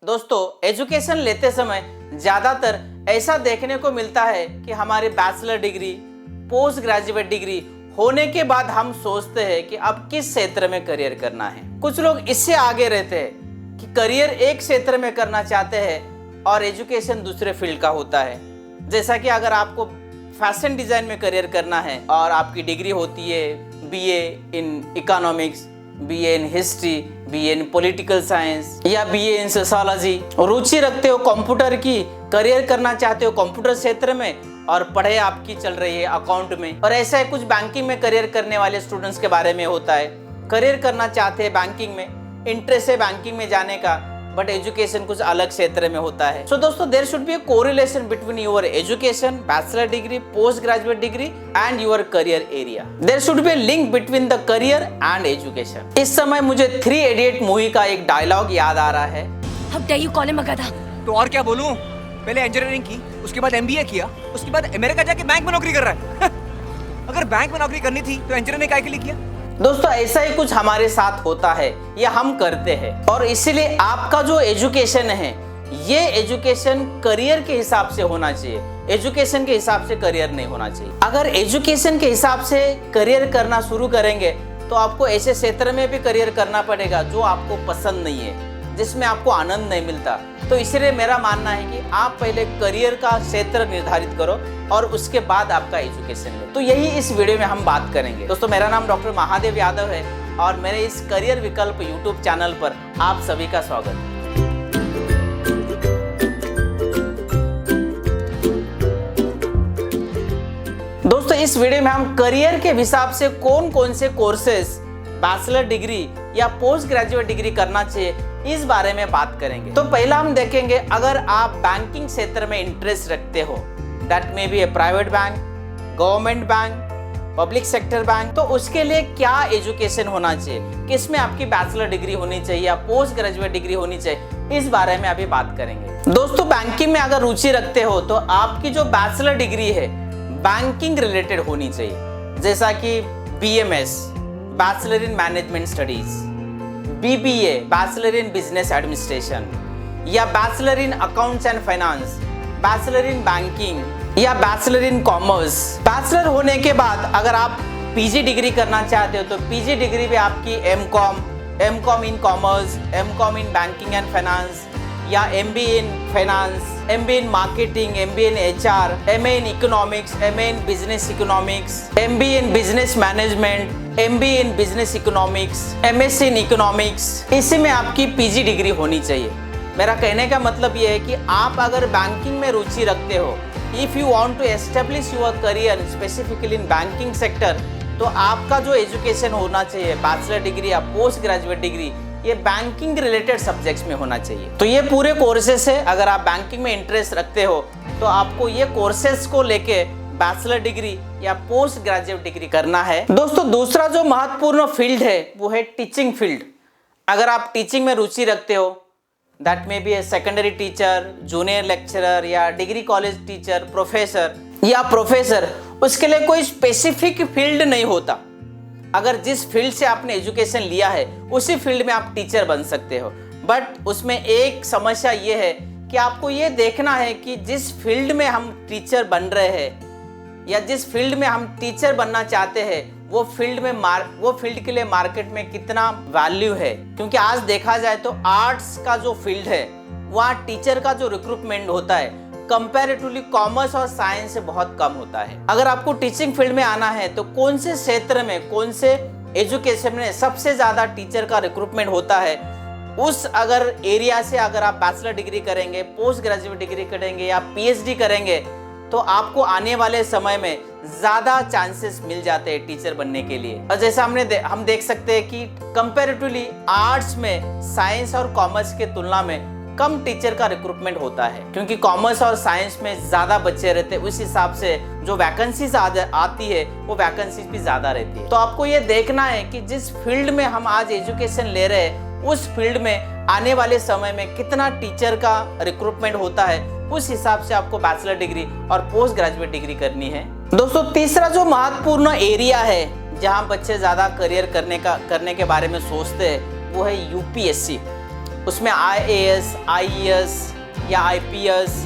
दोस्तों, एजुकेशन लेते समय ज्यादातर ऐसा देखने को मिलता है कि हमारी bachelor degree, post graduate degree होने के बाद हम सोचते हैं कि अब किस क्षेत्र में करियर करना है। कुछ लोग इससे आगे रहते हैं कि करियर एक क्षेत्र में करना चाहते हैं और एजुकेशन दूसरे फील्ड का होता है। जैसा कि अगर आपको फैशन डिजाइन में करियर करना है और आपकी डिग्री होती है BA in economics, BA in history, BA in political science या बीए इन सोशियोलॉजी, रुचि रखते हो कंप्यूटर की, करियर करना चाहते हो कंप्यूटर क्षेत्र में और पढ़ाई आपकी चल रही है अकाउंट में, और ऐसा है कुछ बैंकिंग में करियर करने वाले स्टूडेंट्स के बारे में होता है। करियर करना चाहते हैं बैंकिंग में, इंटरेस्ट है बैंकिंग में जाने का, बट एजुकेशन कुछ अलग क्षेत्र में होता है। सो दोस्तों, there should be a correlation between your education, bachelor degree, post graduate degree and your career area. There should be a link between the career and education. इस समय मुझे 3 इडियट मूवी का एक डायलॉग याद आ रहा है। How dare you call him a गधा? तो और क्या बोलूं? पहले इंजीनियरिंग की, उसके बाद एमबीए किया, उसके बाद अमेरिका जाके बैंक में नौकरी कर रहा है। अगर बैंक में नौकरी करनी थी तो इंजीनियरिंग काहे के लिए किया? दोस्तों, ऐसा ही कुछ हमारे साथ होता है या हम करते हैं, और इसीलिए आपका जो एजुकेशन है ये एजुकेशन करियर के हिसाब से होना चाहिए, एजुकेशन के हिसाब से करियर नहीं होना चाहिए। अगर एजुकेशन के हिसाब से करियर करना शुरू करेंगे तो आपको ऐसे क्षेत्र में भी करियर करना पड़ेगा जो आपको पसंद नहीं है, जिसमें आपको आनंद नहीं मिलता। तो इसलिए मेरा मानना है कि आप पहले करियर का क्षेत्र निर्धारित करो और उसके बाद आपका एजुकेशन लो। तो यही इस वीडियो में हम बात करेंगे। दोस्तों, मेरा नाम डॉक्टर महादेव यादव है और मेरे इस करियर विकल्प यूट्यूब चैनल पर आप सभी का स्वागत है। दोस्तों, इस वीडियो में हम करियर के हिसाब से कौन कौन से कोर्सेज बैचलर डिग्री या पोस्ट ग्रेजुएट डिग्री करना चाहिए इस बारे में बात करेंगे। तो पहला हम देखेंगे, अगर आप बैंकिंग क्षेत्र में इंटरेस्ट रखते हो, that may be A private bank, government bank, public sector bank, तो उसके लिए क्या एजुकेशन होना चाहिए, किसमें आपकी बैचलर डिग्री होनी चाहिए या पोस्ट ग्रेजुएट डिग्री होनी चाहिए, इस बारे में अभी बात करेंगे। दोस्तों, बैंकिंग में अगर रुचि रखते हो तो आपकी जो बैचलर डिग्री है बैंकिंग रिलेटेड होनी चाहिए, जैसा कि BMS, bachelor in management studies, BBA, bachelor in business administration, या bachelor in accounts and finance, bachelor in banking या बैचलर इन कॉमर्स। बैचलर होने के बाद अगर आप पीजी डिग्री करना चाहते हो तो पीजी डिग्री भी आपकी MCom in commerce, MCom in banking and finance, या MBA in finance, MBA in marketing, MBA in HR, MA in economics, MA in business economics, MBA in business management, MBA in business economics, MSc in economics, इसी में आपकी PG degree होनी चाहिए। मेरा कहने का मतलब ये है कि आप अगर बैंकिंग में रुचि रखते हो, if you want to establish your career specifically in banking sector, तो आपका जो एजुकेशन होना चाहिए बैचलर डिग्री या पोस्ट ग्रेजुएट डिग्री, ये बैंकिंग रिलेटेड सब्जेक्ट्स में होना चाहिए। तो ये पूरे कोर्सेस है, अगर आप बैंकिंग में इंटरेस्ट रखते हो तो आपको ये कोर्सेस को लेके बैचलर डिग्री या पोस्ट ग्रेजुएट डिग्री करना है। दोस्तों, दूसरा जो महत्वपूर्ण फील्ड है वो है टीचिंग फील्ड। अगर आप टीचिंग में रुचि रखते हो, that may be a secondary teacher, junior lecturer या डिग्री कॉलेज टीचर, प्रोफेसर, उसके लिए कोई स्पेसिफिक फील्ड नहीं होता। अगर जिस फील्ड से आपने एजुकेशन लिया है उसी फील्ड में आप टीचर बन सकते हो, बट उसमें एक समस्या ये है कि आपको ये देखना है कि जिस फील्ड में हम टीचर बन रहे हैं या जिस फील्ड में हम टीचर बनना चाहते हैं वो फील्ड के लिए मार्केट में कितना वैल्यू है। क्योंकि आज देखा जाए तो आर्ट्स का जो फील्ड है वहाँ टीचर का जो रिक्रूटमेंट होता है कंपैरेटिवली कॉमर्स और साइंस से बहुत कम होता है। अगर आपको टीचिंग फील्ड में आना है तो कौन से क्षेत्र में, कौन से एजुकेशन में सबसे ज्यादा टीचर का रिक्रूटमेंट होता है, उस अगर एरिया से अगर आप बैचलर डिग्री करेंगे, पोस्ट ग्रेजुएट डिग्री करेंगे या पीएचडी करेंगे तो आपको आने वाले समय में ज्यादा चांसेस मिल जाते हैं टीचर बनने के लिए। और जैसा हम देख सकते हैं कि कंपैरेटिवली आर्ट्स में साइंस और कॉमर्स के तुलना में कम टीचर का रिक्रूटमेंट होता है, क्योंकि कॉमर्स और साइंस में ज्यादा बच्चे रहते हैं, उस हिसाब से जो वैकेंसीज आती है वो वैकेंसीज भी ज्यादा रहती है। तो आपको ये देखना है कि जिस फील्ड में हम आज एजुकेशन ले रहे हैं उस फील्ड में आने वाले समय में कितना टीचर का रिक्रूटमेंट होता है, उस हिसाब से आपको बैचलर डिग्री और पोस्ट ग्रेजुएट डिग्री करनी है। दोस्तों, तीसरा जो महत्वपूर्ण एरिया है जहां बच्चे ज्यादा करियर करने के बारे में सोचते हैं वो है यूपीएससी, उसमें IAS, IES या IPS,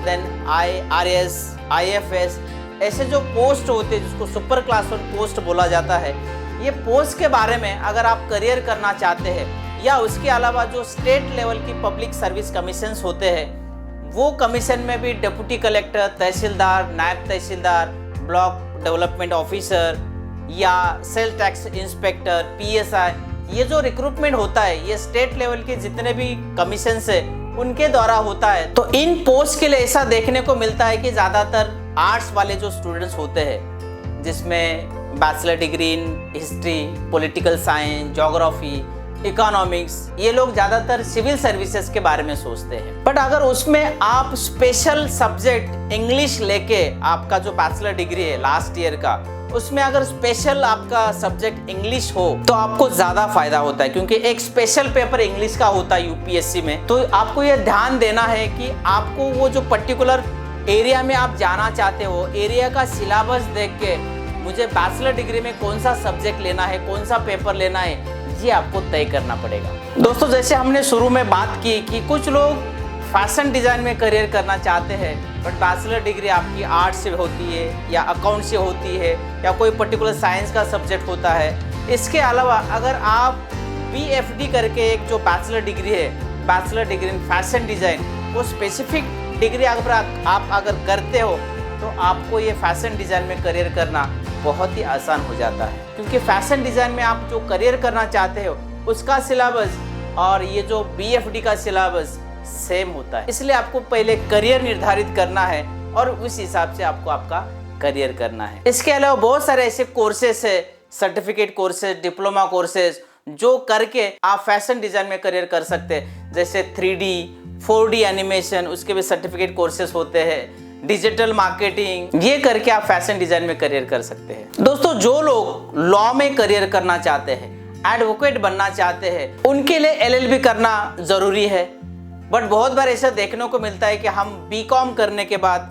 देन IRS, IFS ऐसे जो पोस्ट होते हैं जिसको सुपर क्लास 1 पोस्ट बोला जाता है, ये पोस्ट के बारे में अगर आप करियर करना चाहते हैं या उसके अलावा जो स्टेट लेवल की पब्लिक सर्विस कमीशंस होते हैं, वो कमीशन में भी डिप्टी कलेक्टर, तहसीलदार, नायब तहसीलदार, ब्लॉक डेवलपमेंट ऑफिसर या सेल टैक्स इंस्पेक्टर, PSI, ये जो रिक्रूटमेंट होता है ये स्टेट लेवल के जितने भी कमीशंस है उनके द्वारा होता है। तो इन पोस्ट के लिए ऐसा देखने को मिलता है कि ज़्यादातर आर्ट्स वाले जो स्टूडेंट्स होते हैं, जिसमें bachelor degree in history, political science, geography, economics, ये लोग ज़्यादातर सिविल सर्विसेज के बारे में सोचते हैं। बट अगर उसमें आप स्पेशल सब्जेक्ट इंग्लिश लेके, आपका जो बैचलर डिग्री है लास्ट ईयर का, उसमें अगर स्पेशल आपका सब्जेक्ट इंग्लिश हो तो आपको ज़्यादा फायदा होता है, क्योंकि एक स्पेशल पेपर इंग्लिश का होता है UPSC में। तो आपको ये ध्यान देना है कि आपको वो जो पर्टिकुलर एरिया में आप जाना चाहते हो, एरिया का सिलेबस देख के मुझे बैचलर डिग्री में कौन सा सब्जेक्ट लेना है, कौन सा पेपर लेना है, ये आपको तय करना पड़ेगा। दोस्तों, जैसे हमने शुरू में बात की कि कुछ लोग फैशन डिज़ाइन में करियर करना चाहते हैं, बट बैचलर डिग्री आपकी आर्ट से होती है या अकाउंट से होती है या कोई पर्टिकुलर साइंस का सब्जेक्ट होता है। इसके अलावा अगर आप BFD करके एक जो बैचलर डिग्री है, bachelor degree in fashion design, वो स्पेसिफिक डिग्री अगर आप अगर करते हो तो आपको ये फैशन डिज़ाइन में करियर करना बहुत ही आसान हो जाता है, क्योंकि फैशन डिज़ाइन में आप जो करियर करना चाहते हो उसका सिलेबस और ये जो BFD का सिलेबस सेम होता है। इसलिए आपको पहले करियर निर्धारित करना है और उस हिसाब से आपको आपका करियर करना है। इसके अलावा बहुत सारे ऐसे कोर्सेस है, सर्टिफिकेट कोर्सेज, डिप्लोमा कोर्सेज, जो करके आप फैशन डिज़ाइन में करियर कर सकते हैं। जैसे 3D, 4D एनिमेशन, उसके भी सर्टिफिकेट कोर्सेज होते हैं, डिजिटल मार्केटिंग, ये करके आप फैशन डिज़ाइन में करियर कर सकते हैं। दोस्तों, जो लोग लॉ में करियर करना चाहते हैं, एडवोकेट बनना चाहते हैं, उनके लिए LLB करना ज़रूरी है। बट बहुत बार ऐसा देखने को मिलता है कि हम BCom करने के बाद,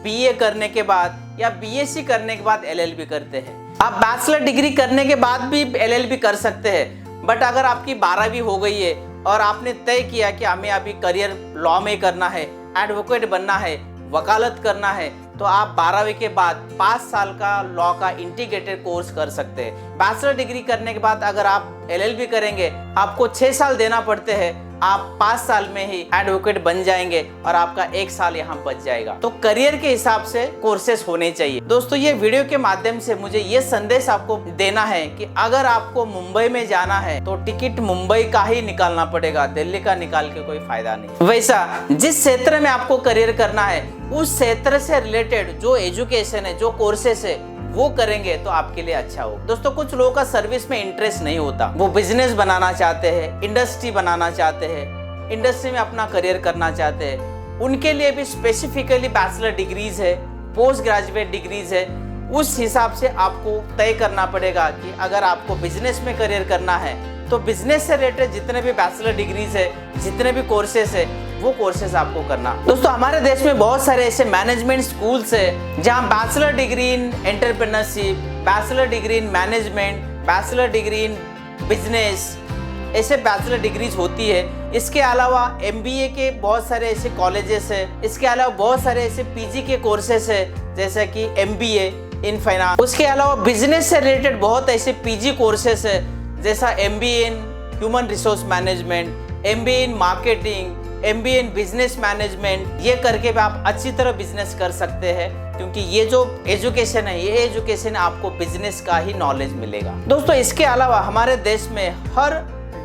BA करने के बाद या BSc करने के बाद LLB करते हैं। आप बैचलर डिग्री करने के बाद भी LLB कर सकते हैं, बट अगर आपकी 12वीं हो गई है और आपने तय किया कि हमें अभी करियर लॉ में करना है, एडवोकेट बनना है, वकालत करना है, तो आप 12वीं के बाद 5 साल का लॉ का इंटीग्रेटेड कोर्स कर सकते हैं। बैचलर डिग्री करने के बाद अगर आप LLB करेंगे, आपको 6 साल देना पड़ते हैं, आप 5 साल में ही एडवोकेट बन जाएंगे और आपका 1 साल यहाँ बच जाएगा। तो करियर के हिसाब से कोर्सेस होने चाहिए। दोस्तों, ये वीडियो के माध्यम से मुझे ये संदेश आपको देना है कि अगर आपको मुंबई में जाना है तो टिकट मुंबई का ही निकालना पड़ेगा, दिल्ली का निकाल के कोई फायदा नहीं। वैसा जिस क्षेत्र में आपको करियर करना है उस क्षेत्र से रिलेटेड जो एजुकेशन है, जो कोर्सेस है, वो करेंगे तो आपके लिए अच्छा हो। दोस्तों, कुछ लोगों का सर्विस में इंटरेस्ट नहीं होता, वो बिजनेस बनाना चाहते हैं, इंडस्ट्री बनाना चाहते हैं, इंडस्ट्री में अपना करियर करना चाहते हैं। उनके लिए भी स्पेसिफिकली बैचलर डिग्रीज है, पोस्ट ग्रेजुएट डिग्रीज है। उस हिसाब से आपको तय करना पड़ेगा कि अगर आपको बिजनेस में करियर करना है तो बिजनेस से रिलेटेड जितने भी बैचलर डिग्रीज है, जितने भी कोर्सेस है, वो कोर्सेस आपको करना। दोस्तों, हमारे देश में बहुत सारे ऐसे मैनेजमेंट स्कूल्स है जहां bachelor degree in entrepreneurship, bachelor degree in management, bachelor degree in business, ऐसे बैचलर डिग्रीज होती है। इसके अलावा MBA के बहुत सारे ऐसे कॉलेजेस है। इसके अलावा बहुत सारे ऐसे PG के कोर्सेस है, जैसे कि MBA इन फाइनेंस। उसके अलावा बिजनेस से रिलेटेड बहुत ऐसे PG कोर्सेस है, जैसा MBA in human resource management, MBA in marketing, MBA in business management. ये करके भी आप अच्छी तरह बिजनेस कर सकते हैं, क्योंकि ये जो एजुकेशन है, ये एजुकेशन आपको बिजनेस का ही नॉलेज मिलेगा। दोस्तों, इसके अलावा हमारे देश में हर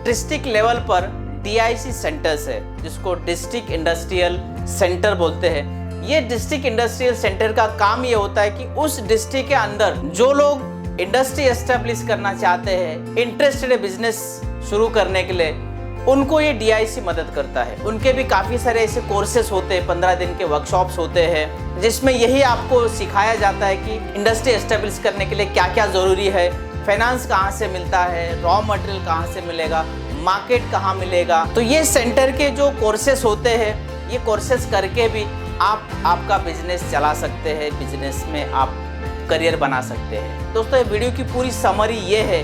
डिस्ट्रिक्ट लेवल पर DIC सेंटर्स है, जिसको डिस्ट्रिक्ट इंडस्ट्रियल सेंटर बोलते हैं। ये डिस्ट्रिक्ट इंडस्ट्रियल सेंटर का काम ये होता है कि उस डिस्ट्रिक्ट के अंदर जो लोग इंडस्ट्री एस्टेब्लिश करना चाहते हैं, इंटरेस्टेड है बिजनेस शुरू करने के लिए, उनको ये DIC मदद करता है। उनके भी काफ़ी सारे ऐसे कोर्सेस होते हैं, 15 दिन के वर्कशॉप्स होते हैं, जिसमें यही आपको सिखाया जाता है कि इंडस्ट्री एस्टेब्लिश करने के लिए क्या क्या ज़रूरी है, फाइनेंस कहाँ से मिलता है, रॉ मटेरियल कहाँ से मिलेगा, मार्केट कहाँ मिलेगा। तो ये सेंटर के जो कोर्सेस होते हैं, ये कोर्सेस करके भी आप आपका बिजनेस चला सकते हैं, बिजनेस में आप करियर बना सकते हैं। दोस्तों, ये वीडियो की पूरी समरी ये है,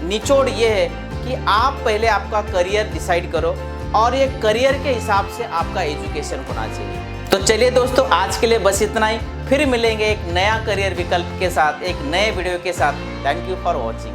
निचोड़ ये है कि आप पहले आपका करियर डिसाइड करो, और ये करियर के हिसाब से आपका एजुकेशन होना चाहिए। तो चलिए दोस्तों, आज के लिए बस इतना ही। फिर मिलेंगे एक नया करियर विकल्प के साथ, एक नए वीडियो के साथ। Thank you for watching.